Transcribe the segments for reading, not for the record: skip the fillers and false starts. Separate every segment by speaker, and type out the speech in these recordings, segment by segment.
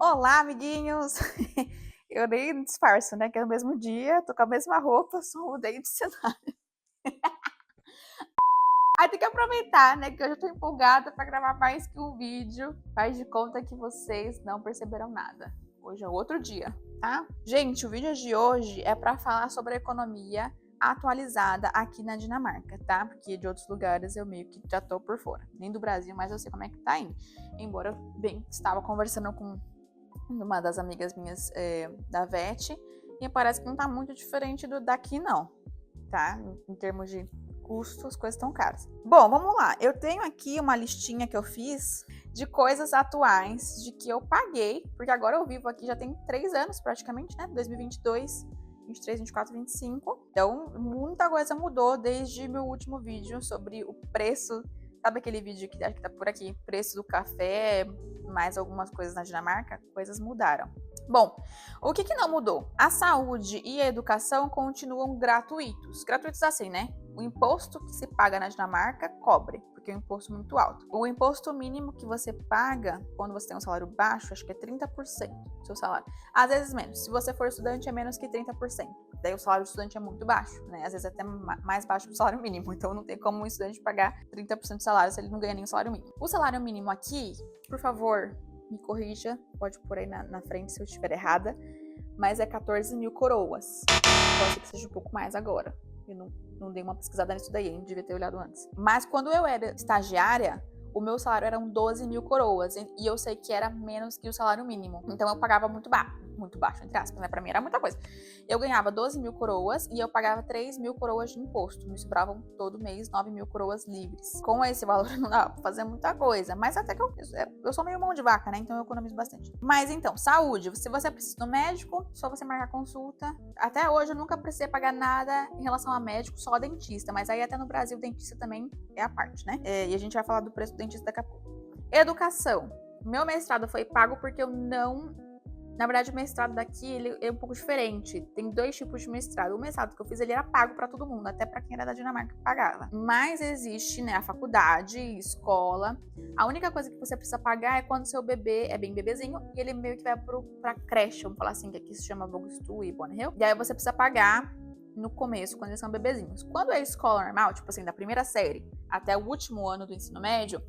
Speaker 1: Olá, amiguinhos! Eu nem disfarço, né? Que é o mesmo dia, tô com a mesma roupa, só mudei de cenário. Aí tem que aproveitar, né? Que eu já tô empolgada pra gravar mais que um vídeo. Faz de conta que vocês não perceberam nada. Hoje é outro dia, tá? Gente, o vídeo de hoje é pra falar sobre a economia atualizada aqui na Dinamarca, tá? Porque de outros lugares eu meio que já tô por fora. Nem do Brasil, mas eu sei como é que tá indo. Embora eu bem estava conversando com uma das amigas minhas da VET, e parece que não tá muito diferente do daqui não, tá? Em termos de custos, as coisas estão caras. Bom, vamos lá. Eu tenho aqui uma listinha que eu fiz de coisas atuais de que eu paguei, porque agora eu vivo aqui já tem 3 anos praticamente, né? 2022, 23, 24, 25. Então, muita coisa mudou desde meu último vídeo sobre o preço. Sabe aquele vídeo que tá por aqui? Preço do café, mais algumas coisas na Dinamarca? Coisas mudaram. Bom, o que não mudou? A saúde e a educação continuam gratuitos. Gratuitos assim, né? O imposto que se paga na Dinamarca cobre, porque é um imposto muito alto. O imposto mínimo que você paga quando você tem um salário baixo, acho que é 30% do seu salário. Às vezes menos. Se você for estudante, é menos que 30%. Daí o salário do estudante é muito baixo, né? Às vezes é até mais baixo que o salário mínimo. Então não tem como um estudante pagar 30% do salário se ele não ganha nem o salário mínimo. O salário mínimo aqui, por favor, me corrija, pode pôr aí na frente se eu estiver errada, mas é 14 mil coroas. Pode ser que seja um pouco mais agora. Eu não dei uma pesquisada nisso daí, hein? Devia ter olhado antes. Mas quando eu era estagiária, o meu salário eram 12 mil coroas, e eu sei que era menos que o salário mínimo. Então eu pagava muito baixo, entre aspas, né? Pra mim era muita coisa. Eu ganhava 12 mil coroas e eu pagava 3 mil coroas de imposto. Me sobravam todo mês 9 mil coroas livres. Com esse valor não dava pra fazer muita coisa, mas até que eu sou meio mão de vaca, né? Então eu economizo bastante. Mas então, saúde. Se você precisa do médico, só você marcar consulta. Até hoje eu nunca precisei pagar nada em relação a médico, só dentista. Mas aí até no Brasil, dentista também é a parte, né? E a gente vai falar do preço do dentista daqui a pouco. Educação. Meu mestrado foi pago porque eu não... Na verdade, o mestrado daqui ele é um pouco diferente. Tem 2 tipos de mestrado. O mestrado que eu fiz, ele era pago para todo mundo, até para quem era da Dinamarca que pagava. Mas existe, né, a faculdade, escola. A única coisa que você precisa pagar é quando seu bebê é bem bebezinho e ele meio que vai pra creche, vamos falar assim, que aqui se chama Vogstue e Bonnehill. E aí você precisa pagar no começo, quando eles são bebezinhos. Quando é escola normal, tipo assim, da primeira série até o último ano do ensino médio,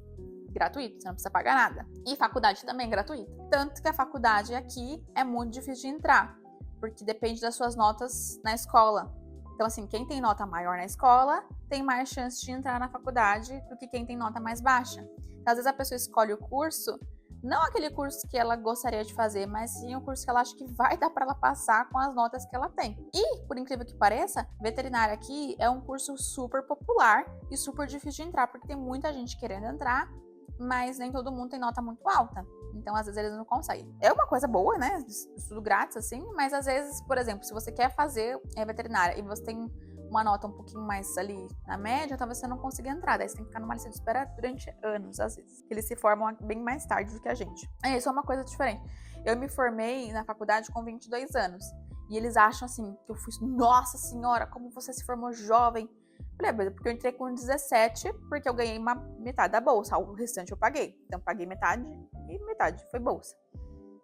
Speaker 1: gratuito, você não precisa pagar nada. E faculdade também gratuita. Tanto que a faculdade aqui é muito difícil de entrar, porque depende das suas notas na escola. Então, assim, quem tem nota maior na escola tem mais chance de entrar na faculdade do que quem tem nota mais baixa. Então, às vezes a pessoa escolhe o curso, não aquele curso que ela gostaria de fazer, mas sim o curso que ela acha que vai dar para ela passar com as notas que ela tem. E, por incrível que pareça, veterinária aqui é um curso super popular e super difícil de entrar, porque tem muita gente querendo entrar, mas nem todo mundo tem nota muito alta. Então, às vezes, eles não conseguem. É uma coisa boa, né? Estudo grátis, assim, mas às vezes, por exemplo, se você quer fazer veterinária e você tem uma nota um pouquinho mais ali na média, talvez você não consiga entrar. Daí você tem que ficar numa lista de espera durante anos, às vezes. Eles se formam bem mais tarde do que a gente. Isso é uma coisa diferente. Eu me formei na faculdade com 22 anos. E eles acham, assim, que eu fui... Nossa senhora, como você se formou jovem. Falei, porque eu entrei com 17, porque eu ganhei metade da bolsa, o restante eu paguei. Então, paguei metade e metade foi bolsa.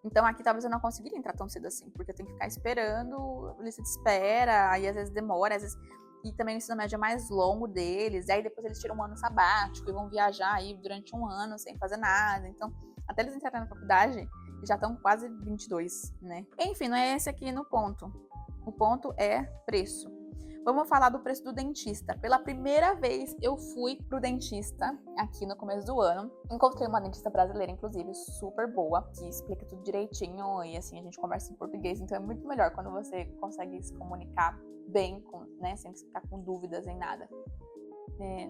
Speaker 1: Então, aqui talvez eu não conseguiria entrar tão cedo assim, porque eu tenho que ficar esperando, lista de espera, aí às vezes demora, às vezes... E também o ensino médio é mais longo deles, e aí depois eles tiram um ano sabático e vão viajar aí durante um ano sem fazer nada. Então, até eles entrarem na faculdade, já estão quase 22, né? Enfim, não é esse aqui no ponto. O ponto é preço. Vamos falar do preço do dentista. Pela primeira vez eu fui pro dentista aqui no começo do ano. Encontrei uma dentista brasileira, inclusive, super boa, que explica tudo direitinho e assim a gente conversa em português. Então é muito melhor quando você consegue se comunicar bem, né, sem ficar com dúvidas em nada.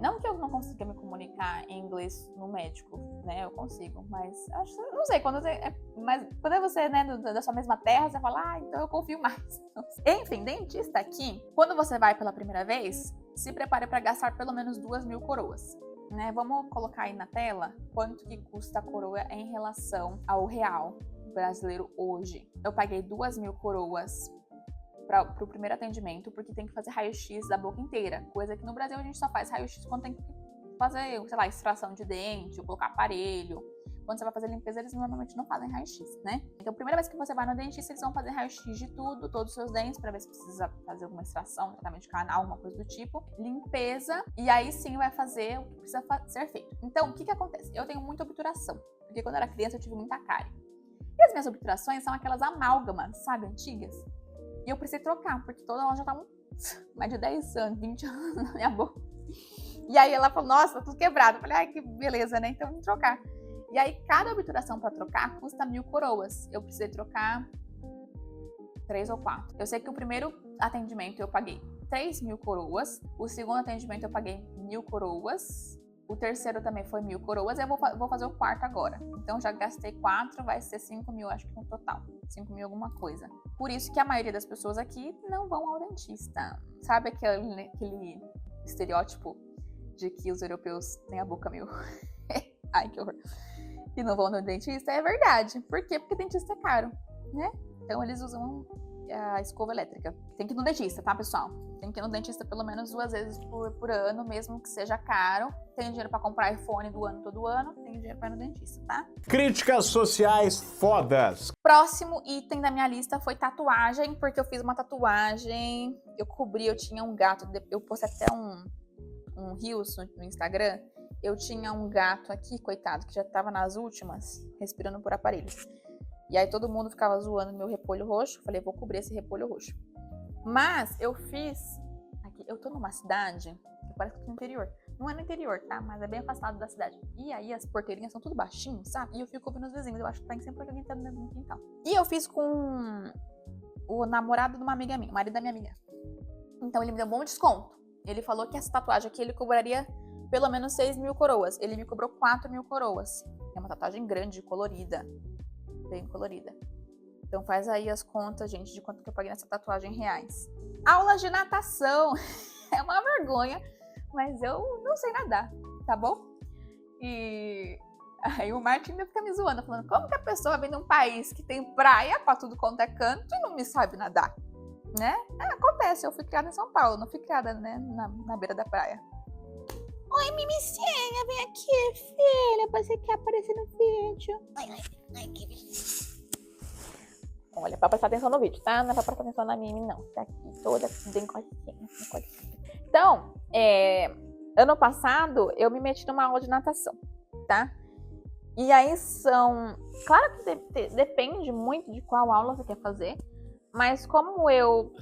Speaker 1: Não que eu não consiga me comunicar em inglês no médico, né? Eu consigo, mas acho, não sei, quando é você, né, da sua mesma terra, você fala, então eu confio mais. Enfim, dentista aqui, quando você vai pela primeira vez, se prepare para gastar pelo menos 2 mil coroas. Né? Vamos colocar aí na tela quanto que custa a coroa em relação ao real brasileiro hoje. Eu paguei 2 mil coroas para o primeiro atendimento, porque tem que fazer raio-x da boca inteira, coisa que no Brasil a gente só faz raio-x quando tem que fazer, sei lá, extração de dente, ou colocar aparelho. quando você vai fazer limpeza, eles normalmente não fazem raio-x, né? Então, a primeira vez que você vai no dentista, eles vão fazer raio-x de tudo, todos os seus dentes, pra ver se precisa fazer alguma extração, tratamento de canal, alguma coisa do tipo. Limpeza, e aí sim vai fazer o que precisa ser feito. Então, o que acontece? Eu tenho muita obturação, porque quando eu era criança eu tive muita cárie. E as minhas obturações são aquelas amálgamas, sabe, antigas. E eu precisei trocar, porque toda ela já tá mais de 10 anos, 20 anos na minha boca. E aí ela falou, nossa, tá tudo quebrado. Eu falei, ai, que beleza, né? Então vamos trocar. E aí, cada obturação pra trocar custa 1.000 coroas. Eu precisei trocar 3 ou 4. Eu sei que o primeiro atendimento eu paguei 3.000 coroas. O segundo atendimento eu paguei 1.000 coroas. O terceiro também foi 1.000 coroas. E eu vou fazer o quarto agora. Então, já gastei 4, vai ser 5.000, acho que no total. 5.000 alguma coisa. Por isso que a maioria das pessoas aqui não vão ao dentista. Sabe aquele estereótipo de que os europeus têm a boca meio... Ai, que horror. E não vão no dentista? É verdade. Por quê? Porque dentista é caro, né? Então, eles usam a escova elétrica. Tem que ir no dentista, tá, pessoal? Tem que ir no dentista pelo menos 2 vezes por ano, mesmo que seja caro. Tem dinheiro pra comprar iPhone todo ano. Tem dinheiro pra ir no dentista, tá?
Speaker 2: Críticas sociais fodas.
Speaker 1: Próximo item da minha lista foi tatuagem, porque eu fiz uma tatuagem. Eu tinha um gato. Eu postei até um Reels no Instagram. Eu tinha um gato aqui, coitado, que já tava nas últimas, respirando por aparelho. E aí todo mundo ficava zoando meu repolho roxo. Falei, vou cobrir esse repolho roxo. Mas eu fiz... Aqui, eu tô numa cidade que parece que eu tô no interior. Não é no interior, tá? Mas é bem afastado da cidade. E aí as porteirinhas são tudo baixinho, sabe? E eu fico ouvindo os vizinhos. Eu acho que tá sempre alguém entrando dentro do quintal. E eu fiz com o namorado de uma amiga minha, o marido da minha amiga. Então ele me deu um bom desconto. Ele falou que essa tatuagem aqui ele cobraria pelo menos 6.000 coroas. Ele me cobrou 4.000 coroas. É uma tatuagem grande, colorida. Bem colorida. Então faz aí as contas, gente, de quanto que eu paguei nessa tatuagem em reais. Aulas de natação. É uma vergonha, mas eu não sei nadar, tá bom? E aí o Martin ainda fica me zoando, falando, como que a pessoa vem num país que tem praia pra tudo quanto é canto e não me sabe nadar? Né? Acontece, eu fui criada em São Paulo, não fui criada, né, na beira da praia. Oi, Mimicinha, vem aqui, filha, você quer aparecer no vídeo. Ai, que beleza. Olha, pra prestar atenção no vídeo, tá? Não é pra prestar atenção na Mimi, não. Tá aqui toda bem coisinha. Então, ano passado, eu me meti numa aula de natação, tá? E aí são... Claro que depende muito de qual aula você quer fazer. Mas como eu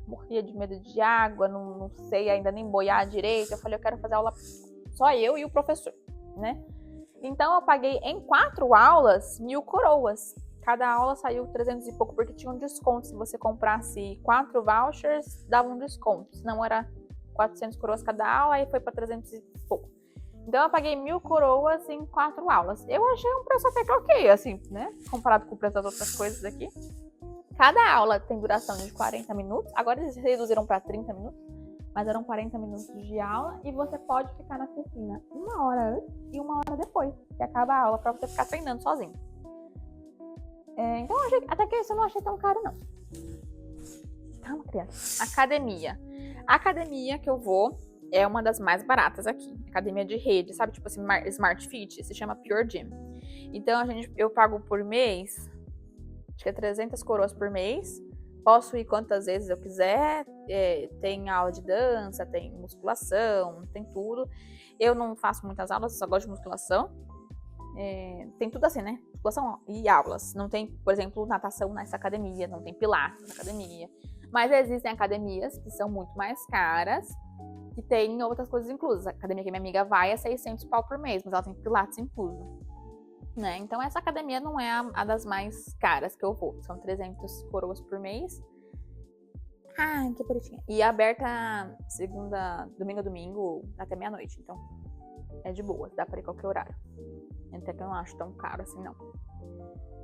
Speaker 1: morria de medo de água, não sei ainda nem boiar direito, eu falei, eu quero fazer aula só eu e o professor, né? Então eu paguei em 4 aulas 1.000 coroas. Cada aula saiu 300 e pouco, porque tinha um desconto. Se você comprasse 4 vouchers, dava um desconto. Senão era 400 coroas cada aula, e foi para 300 e pouco. Então eu paguei 1.000 coroas em 4 aulas. Eu achei um preço até que ok, assim, né? Comparado com o preço das outras coisas aqui. Cada aula tem duração de 40 minutos. Agora eles reduziram para 30 minutos. Mas eram 40 minutos de aula. E você pode ficar na piscina 1 hora antes e 1 hora depois que acaba a aula, para você ficar treinando sozinho. Então, até que isso eu não achei tão caro, não. Calma, criança. Academia. A academia que eu vou é uma das mais baratas aqui. Academia de rede, sabe? Tipo assim, Smart Fit. Se chama Pure Gym. Então, eu pago por mês... Acho que é 300 coroas por mês. Posso ir quantas vezes eu quiser. Tem aula de dança, tem musculação, tem tudo. Eu não faço muitas aulas, eu só gosto de musculação. Tem tudo assim, né? Musculação e aulas. Não tem, por exemplo, natação nessa academia, não tem pilates na academia. Mas existem academias que são muito mais caras, que tem outras coisas inclusas. A academia que minha amiga vai é 600 pau por mês, mas ela tem pilates incluso. Né? Então essa academia não é a das mais caras que eu vou. São 300 coroas por mês. Ai, que bonitinha. E é aberta domingo a domingo, até meia-noite. Então é de boa, dá pra ir qualquer horário. Até que eu não acho tão caro assim, não.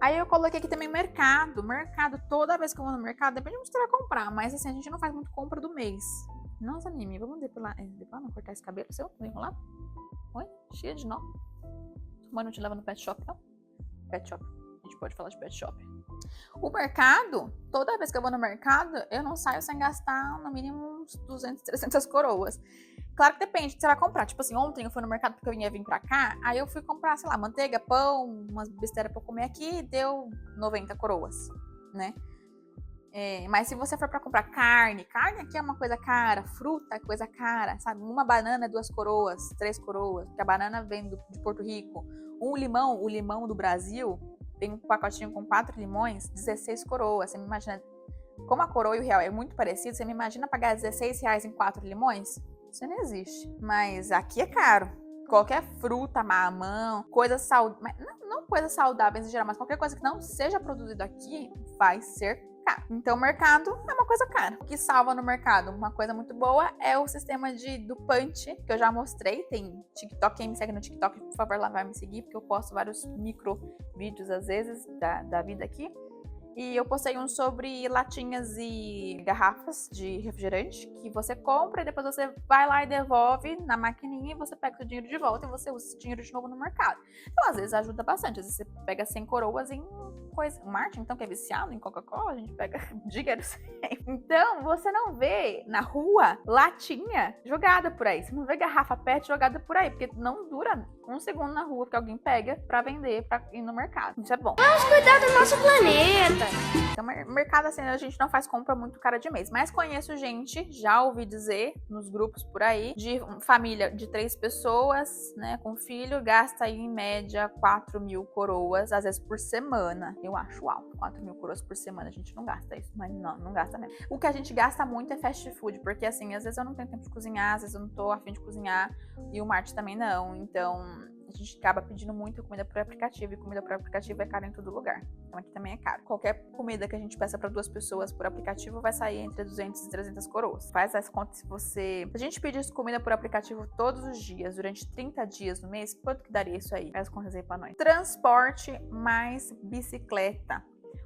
Speaker 1: Aí eu coloquei aqui também mercado. Mercado, toda vez que eu vou no mercado, depende de onde você vai comprar. Mas assim, a gente não faz muito compra do mês. Nossa, Mimi, vamos depilar não, cortar esse cabelo seu? Vou enrolar? Oi? Cheia de nó. Mas não te leva no pet shop, não? Pet shop. A gente pode falar de pet shop. O mercado, toda vez que eu vou no mercado, eu não saio sem gastar no mínimo uns 200, 300 coroas. Claro que depende do que você vai comprar. Tipo assim, ontem eu fui no mercado porque eu ia vir pra cá, aí eu fui comprar, sei lá, manteiga, pão, umas besteiras pra eu comer aqui e deu 90 coroas, né? Mas se você for pra comprar carne aqui é uma coisa cara, fruta é coisa cara, sabe? Uma banana é 2 coroas, 3 coroas, porque a banana vem de Porto Rico. O limão do Brasil, tem um pacotinho com 4 limões, 16 coroas. Você me imagina, como a coroa e o real é muito parecido, você me imagina pagar R$16 em 4 limões? Isso não existe. Mas aqui é caro. Qualquer fruta, mamão, coisas saudáveis, não coisas saudáveis em geral, mas qualquer coisa que não seja produzido aqui vai ser caro. Então, o mercado é uma coisa cara. O que salva no mercado, uma coisa muito boa, é o sistema do Punch, que eu já mostrei. Tem TikTok, quem me segue no TikTok, por favor, lá vai me seguir, porque eu posto vários micro vídeos, às vezes, da vida aqui. E eu postei um sobre latinhas e garrafas de refrigerante que você compra e depois você vai lá e devolve na maquininha e você pega o seu dinheiro de volta e você usa esse dinheiro de novo no mercado. Então, às vezes, ajuda bastante. Às vezes, você pega 100 coroas em coisa. O Martin, então, que é viciado em Coca-Cola, a gente pega dinheiro sem. Então, você não vê na rua latinha jogada por aí. Você não vê garrafa PET jogada por aí, porque não dura um segundo na rua que alguém pega pra vender, pra ir no mercado. Isso é bom.
Speaker 3: Vamos cuidar do nosso planeta.
Speaker 1: Então, mercado assim, a gente não faz compra muito cara de mês. Mas conheço gente, já ouvi dizer nos grupos por aí, de família de 3 pessoas, né, com filho, gasta aí em média 4.000 coroas, às vezes por semana. Eu acho alto, 4.000 coroas por semana. A gente não gasta isso, mas não gasta mesmo. O que a gente gasta muito é fast food, porque assim, às vezes eu não tenho tempo de cozinhar, às vezes eu não tô a fim de cozinhar, e o Martin também não. Então, a gente acaba pedindo muito comida por aplicativo, e comida por aplicativo é caro em todo lugar. Então aqui também é caro. Qualquer comida que a gente peça para 2 pessoas por aplicativo vai sair entre 200 e 300 coroas. Faz as contas se a gente pedisse comida por aplicativo todos os dias, durante 30 dias no mês, quanto que daria isso aí? Faz as contas aí pra nós. Transporte mais bicicleta.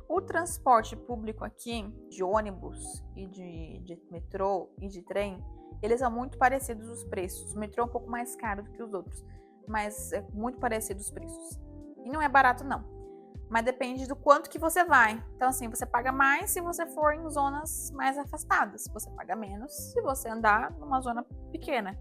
Speaker 1: O transporte público aqui, de ônibus e de metrô e de trem, eles são muito parecidos os preços. O metrô é um pouco mais caro do que os outros, mas é muito parecido os preços. E não é barato, não. Mas depende do quanto que você vai. Então, assim, você paga mais se você for em zonas mais afastadas. Você paga menos se você andar numa zona pequena.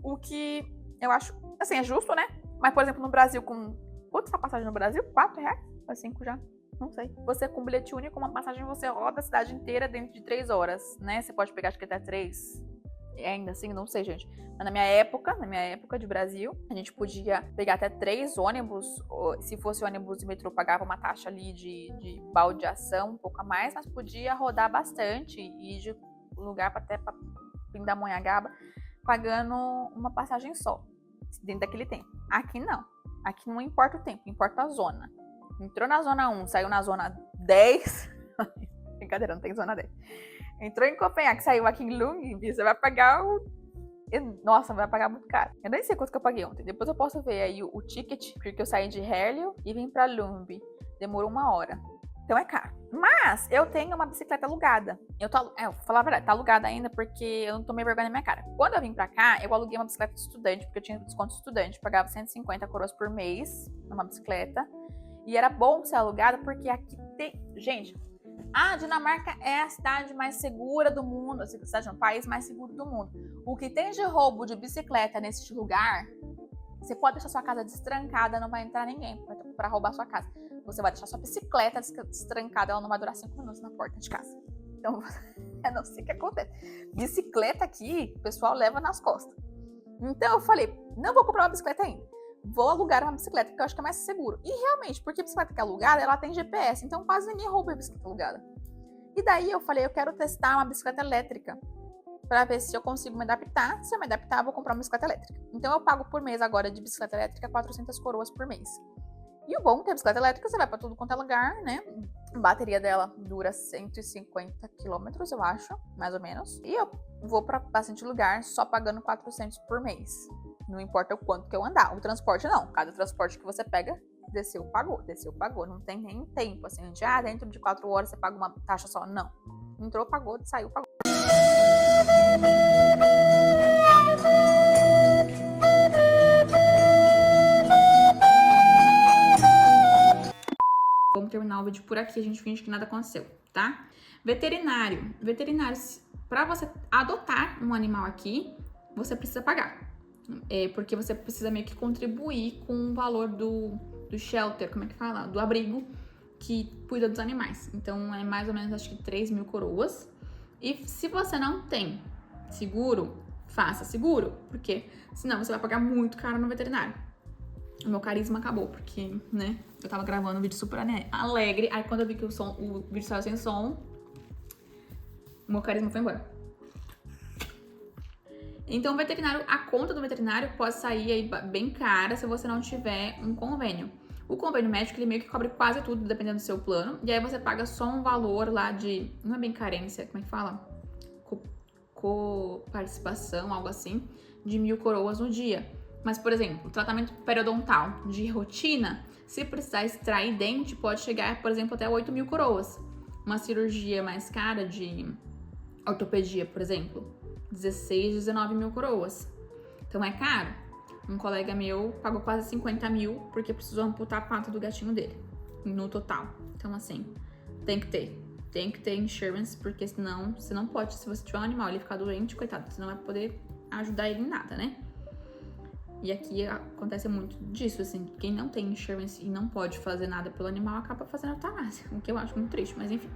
Speaker 1: O que eu acho, assim, é justo, né? Mas, por exemplo, no Brasil, quanto está a passagem no Brasil? R$4? Ou 5 já? Não sei. Você com bilhete único, uma passagem, você roda a cidade inteira dentro de 3 horas, né? Você pode pegar, acho que até 3. Ainda assim, não sei, gente. Mas na minha época de Brasil, a gente podia pegar até 3 ônibus. Se fosse ônibus e metrô, pagava uma taxa ali de baldeação, um pouco a mais, mas podia rodar bastante e ir de lugar até para Pindamonhangaba, pagando uma passagem só, dentro daquele tempo. Aqui não. Aqui não importa o tempo, importa a zona. Entrou na zona 1, saiu na zona 10. Brincadeira, não tem zona 10. Entrou em Copenhague, saiu aqui em Lund, você vai pagar Nossa, vai pagar muito caro. Eu nem sei quanto que eu paguei ontem. Depois eu posso ver aí o ticket, porque eu saí de Herlev e vim pra Lund. Demorou 1 hora. Então é caro. Mas eu tenho uma bicicleta alugada. Vou falar a verdade, tá alugada ainda porque eu não tomei vergonha na minha cara. Quando eu vim pra cá, eu aluguei uma bicicleta de estudante, porque eu tinha desconto de estudante. Pagava 150 coroas por mês numa bicicleta. E era bom ser alugada porque aqui tem... Gente, a Dinamarca é a cidade mais segura do mundo. A cidade é um país mais seguro do mundo. O que tem de roubo de bicicleta nesse lugar, você pode deixar sua casa destrancada, não vai entrar ninguém pra roubar sua casa. Você vai deixar sua bicicleta destrancada, ela não vai durar 5 minutos na porta de casa. Então, eu não sei o que acontece. Bicicleta aqui, o pessoal leva nas costas. Então, eu falei, não vou comprar uma bicicleta ainda. Vou alugar uma bicicleta, porque eu acho que é mais seguro. E realmente, porque a bicicleta que é alugada, ela tem GPS, então quase ninguém rouba a bicicleta alugada. E daí eu falei, eu quero testar uma bicicleta elétrica, pra ver se eu consigo me adaptar. Se eu me adaptar, eu vou comprar uma bicicleta elétrica. Então eu pago por mês agora de bicicleta elétrica 400 coroas por mês. E o bom é que a bicicleta elétrica você vai pra tudo quanto é lugar, né? A bateria dela dura 150 quilômetros, eu acho, mais ou menos. E eu vou pra bastante lugar só pagando 400 por mês. Não importa o quanto que eu andar. O transporte não. Cada transporte que você pega, desceu, pagou. Desceu, pagou. Não tem nem tempo, assim. Dentro de 4 horas você paga uma taxa só. Não. Entrou, pagou. Saiu, pagou. Vamos terminar o vídeo por aqui. A gente finge que nada aconteceu. tá? Veterinário. Veterinário, para você adotar um animal aqui, você precisa pagar. Porque você precisa meio que contribuir com o valor do shelter, como é que fala? Do abrigo que cuida dos animais. Então, é mais ou menos, acho que 3 mil coroas. E se você não tem seguro, faça seguro, porque senão você vai pagar muito caro no veterinário. O meu carisma acabou, porque, né, eu tava gravando um vídeo super alegre, aí quando eu vi que o vídeo saiu sem som, o meu carisma foi embora. Então, o veterinário, a conta do veterinário pode sair aí bem cara se você não tiver um convênio. O convênio médico, ele meio que cobre quase tudo, dependendo do seu plano, e aí você paga só um valor lá de, não é bem carência, como é que fala? Coparticipação, algo assim, de 1.000 coroas no dia. Mas, por exemplo, tratamento periodontal de rotina, se precisar extrair dente, pode chegar, por exemplo, até 8.000 coroas. Uma cirurgia mais cara de ortopedia, por exemplo, 16, 19 mil coroas. Então é caro. Um colega meu pagou quase 50 mil porque precisou amputar a pata do gatinho dele, no total. Então, assim, tem que ter insurance, porque senão você não pode, se você tiver um animal e ele ficar doente, coitado, você não vai poder ajudar ele em nada, né? E aqui acontece muito disso, assim, quem não tem insurance e não pode fazer nada pelo animal acaba fazendo eutanásia, o que eu acho muito triste, mas enfim.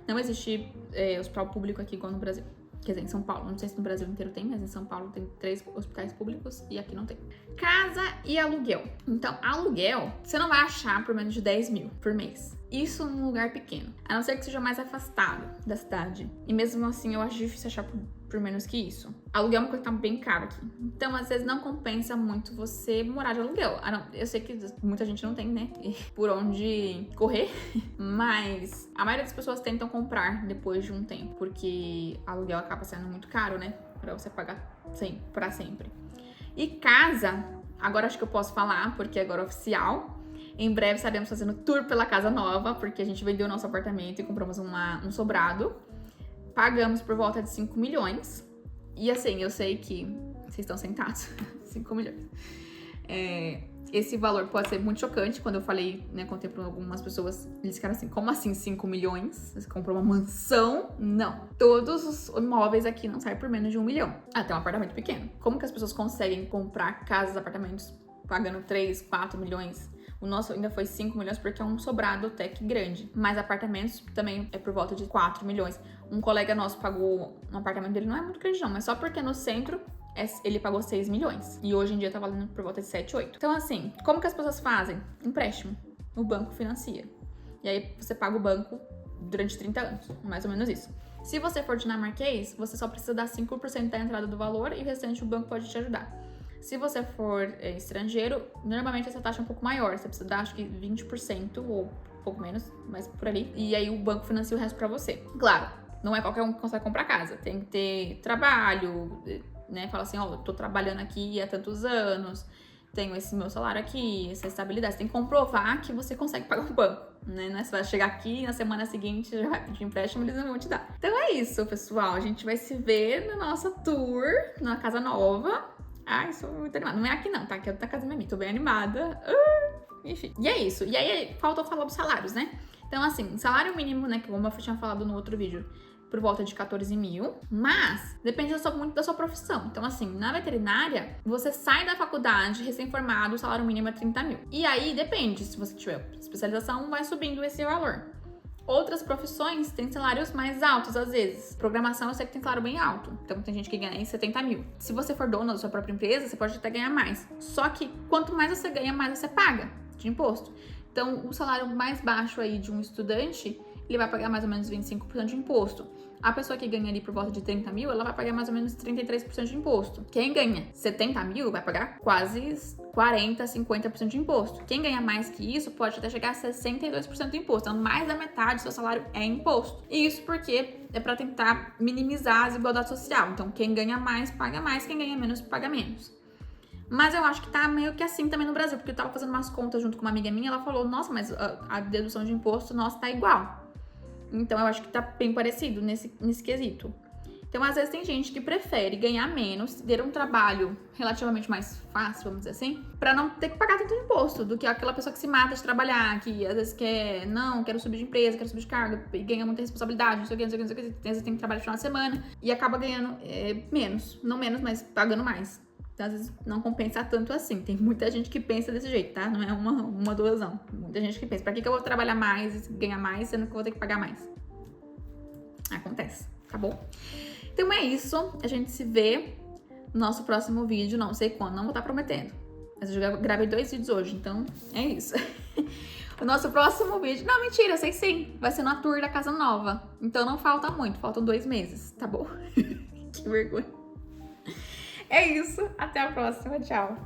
Speaker 1: Não existe hospital público aqui igual no Brasil. Quer dizer, em São Paulo, não sei se no Brasil inteiro tem, mas em São Paulo tem 3 hospitais públicos e aqui não tem. Casa e aluguel. Então, aluguel, você não vai achar por menos de 10 mil por mês. Isso num lugar pequeno. A não ser que seja mais afastado da cidade. E mesmo assim, eu acho difícil achar por menos que isso. Aluguel é uma coisa que tá bem caro aqui. Então, às vezes, não compensa muito você morar de aluguel. Eu sei que muita gente não tem, né? Por onde correr. Mas a maioria das pessoas tentam comprar depois de um tempo. Porque aluguel acaba sendo muito caro, né? Pra você pagar pra sempre. E casa, agora acho que eu posso falar, porque agora é oficial. Em breve estaremos fazendo tour pela casa nova, porque a gente vendeu o nosso apartamento e compramos um sobrado. Pagamos por volta de 5 milhões. E assim, eu sei que vocês estão sentados. 5 milhões. Esse valor pode ser muito chocante. Quando eu falei, né, contei para algumas pessoas, eles ficaram assim, como assim 5 milhões? Você comprou uma mansão? Não. Todos os imóveis aqui não saem por menos de 1 milhão. Até um apartamento pequeno. Como que as pessoas conseguem comprar casas, apartamentos, pagando 3, 4 milhões? O nosso ainda foi 5 milhões porque é um sobrado até que grande. Mas apartamentos também é por volta de 4 milhões. Um colega nosso pagou um apartamento dele, não é muito grande não, mas só porque no centro ele pagou 6 milhões. E hoje em dia tá valendo por volta de 7, 8. Então assim, como que as pessoas fazem? Empréstimo. O banco financia. E aí você paga o banco durante 30 anos. Mais ou menos isso. Se você for dinamarquês, você só precisa dar 5% da entrada do valor e o restante o banco pode te ajudar. Se você for estrangeiro, normalmente essa taxa é um pouco maior. Você precisa dar, acho que 20% ou um pouco menos, mas por ali. E aí o banco financia o resto pra você. Claro, não é qualquer um que consegue comprar casa. Tem que ter trabalho, né? Fala assim, ó, eu tô trabalhando aqui há tantos anos, tenho esse meu salário aqui, essa estabilidade. Você tem que comprovar que você consegue pagar o banco, né? Não é você vai chegar aqui na semana seguinte já vai pedir empréstimo, eles não vão te dar. Então é isso, pessoal. A gente vai se ver na nossa tour, na casa nova. Ai, sou muito animada. Não é aqui não, tá? Aqui é outra casa minha. Tô bem animada. Enfim. E é isso. E aí, faltou falar dos salários, né? Então, assim, salário mínimo, né? Que como eu tinha falado no outro vídeo, por volta de 14 mil. Mas, depende muito da sua profissão. Então, assim, na veterinária, você sai da faculdade recém-formado, o salário mínimo é 30 mil. E aí, depende. Se você tiver especialização, vai subindo esse valor. Outras profissões têm salários mais altos, às vezes. Programação, eu sei que tem salário bem alto. Então, tem gente que ganha 70 mil. Se você for dona da sua própria empresa, você pode até ganhar mais. Só que, quanto mais você ganha, mais você paga de imposto. Então, o salário mais baixo aí de um estudante, ele vai pagar mais ou menos 25% de imposto. A pessoa que ganha ali por volta de 30 mil, ela vai pagar mais ou menos 33% de imposto. Quem ganha 70 mil vai pagar quase 40, 50% de imposto. Quem ganha mais que isso pode até chegar a 62% de imposto. Então, mais da metade do seu salário é imposto. E isso porque é para tentar minimizar a desigualdade social. Então, quem ganha mais, paga mais. Quem ganha menos, paga menos. Mas eu acho que tá meio que assim também no Brasil. Porque eu tava fazendo umas contas junto com uma amiga minha. Ela falou, nossa, mas a dedução de imposto, nossa, tá igual. Então, eu acho que tá bem parecido nesse quesito. Então, às vezes, tem gente que prefere ganhar menos, ter um trabalho relativamente mais fácil, vamos dizer assim, pra não ter que pagar tanto imposto do que aquela pessoa que se mata de trabalhar, que às vezes quer, não, quero subir de empresa, quero subir de cargo, e ganha muita responsabilidade, não sei o que, às vezes tem que trabalhar no final de semana e acaba ganhando menos, não menos, mas pagando mais. Então, às vezes, não compensa tanto assim. Tem muita gente que pensa desse jeito, tá? Não é uma duas, não. Muita gente que pensa, pra que eu vou trabalhar mais e ganhar mais, sendo que eu vou ter que pagar mais? Acontece, tá bom? Então é isso, a gente se vê no nosso próximo vídeo, não sei quando, não vou estar prometendo. Mas eu já gravei 2 vídeos hoje, então é isso. O nosso próximo vídeo, não, mentira, eu sei sim, vai ser na tour da casa nova. Então não falta muito, faltam 2 meses, tá bom? Que vergonha. É isso, até a próxima, tchau.